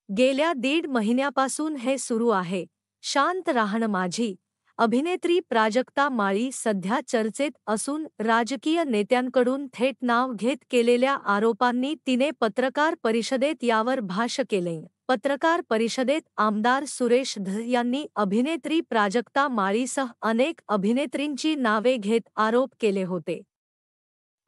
गेल्या 1.5 महिन्यापासून हे सुरू आहे. शांत राहणं माझी. अभिनेत्री प्राजक्ता माळी सध्या चर्चेत असून राजकीय नेत्यांकडून थेट नाव घेत केलेल्या आरोपांनी तिने पत्रकार परिषदेत यावर भाष्य केले. पत्रकार परिषदेत आमदार सुरेश धस यांनी अभिनेत्री प्राजक्ता माळीसह अनेक अभिनेत्रींची नावे घेत आरोप केले होते.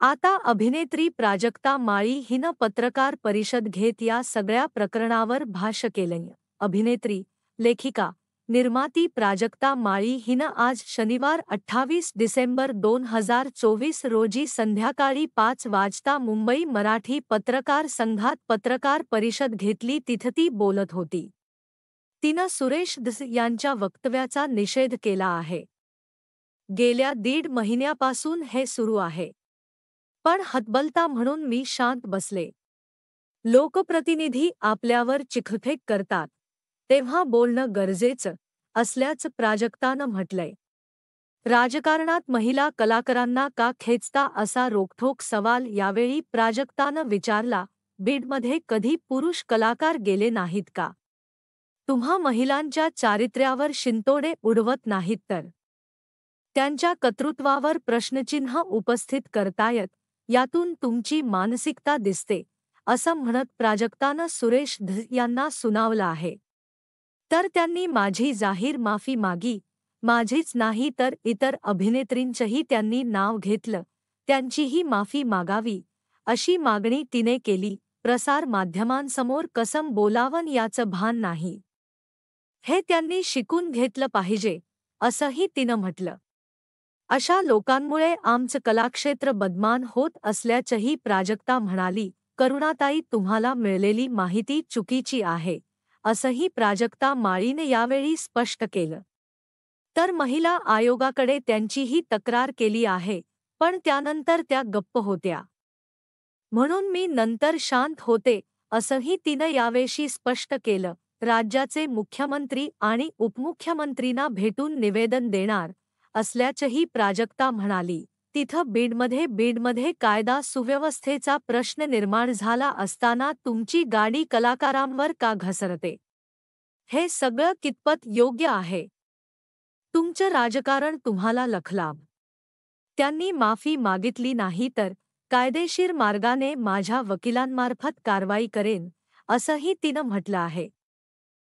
आता अभिनेत्री प्राजक्ता माळी हिनं पत्रकार परिषद घेत या सगळ्या प्रकरणावर भाष्य केलंय. अभिनेत्री, लेखिका, निर्माती प्राजक्ता माळी हिनं आज शनिवार 28 डिसेंबर 2024 रोजी संध्याकाळी 5 वाजता मुंबई मराठी पत्रकार संघात पत्रकार परिषद घेतली. तिथं ती बोलत होती. तिनं सुरेश धस यांच्या वक्तव्याचा निषेध केला आहे. गेल्या 1.5 महिन्यापासून हे सुरू आहे. पण हतबलता म्हणून मी शांत बसले. लोकप्रतिनिधी आपल्यावर चिखलफेक करतात, तेव्हा बोलणं गरजेचं असल्याचं प्राजक्तानं म्हटलंय. राजकारणात महिला कलाकारांना का खेचता असा रोखठोक सवाल यावेळी प्राजक्तानं विचारला. बीडमध्ये कधी पुरुष कलाकार गेले नाहीत का? तुम्हा महिलांच्या चारित्र्यावर शिंतोडे उडवत नाहीत तर त्यांच्या कर्तृत्वावर प्रश्नचिन्ह उपस्थित करतायत, यातून तुमची मानसिकता दिसते, असं म्हणत प्राजक्तानं सुरेश धस यांना सुनावलं आहे. तर त्यांनी माझी जाहीर माफी मागी. माझीच नाही तर इतर अभिनेत्रींचंही त्यांनी नाव घेतलं, त्यांचीही माफी मागावी, अशी मागणी तिने केली. प्रसार माध्यमांसमोर कसं बोलावं याचं भान नाही. हे त्यांनी शिकून घेतलं पाहिजे, असंही तिनं म्हटलं. अशा लोकांमुळे आमचं कलाक्षेत्र बदनाम होत असल्याचंही प्राजक्ता म्हणाली. करुणाताई, तुम्हाला मिळालेली माहिती चुकीची आहे, असंही प्राजक्ता माळीने यावेळी स्पष्ट केलं. तर महिला आयोगाकडे त्यांचीही तक्रार केली आहे, पण त्यानंतर त्या गप्प होत्या. म्हणून मी नंतर शांत होते, असंही तिनं यावेळी स्पष्ट केलं. राज्याचे मुख्यमंत्री आणि उपमुख्यमंत्रींना भेटून निवेदन देणार असल्याचंही प्राजक्ता म्हणाली. तिथं बीडमध्ये कायदा सुव्यवस्थेचा प्रश्न निर्माण झाला असताना तुमची गाडी कलाकारांवर का घसरते? हे सगळं कितपत योग्य आहे? तुमचं राजकारण तुम्हाला लखलाभ. त्यांनी माफी मागितली नाही तर कायदेशीर मार्गाने माझ्या वकिलांमार्फत कारवाई करेन, असंही तिनं म्हटलं आहे.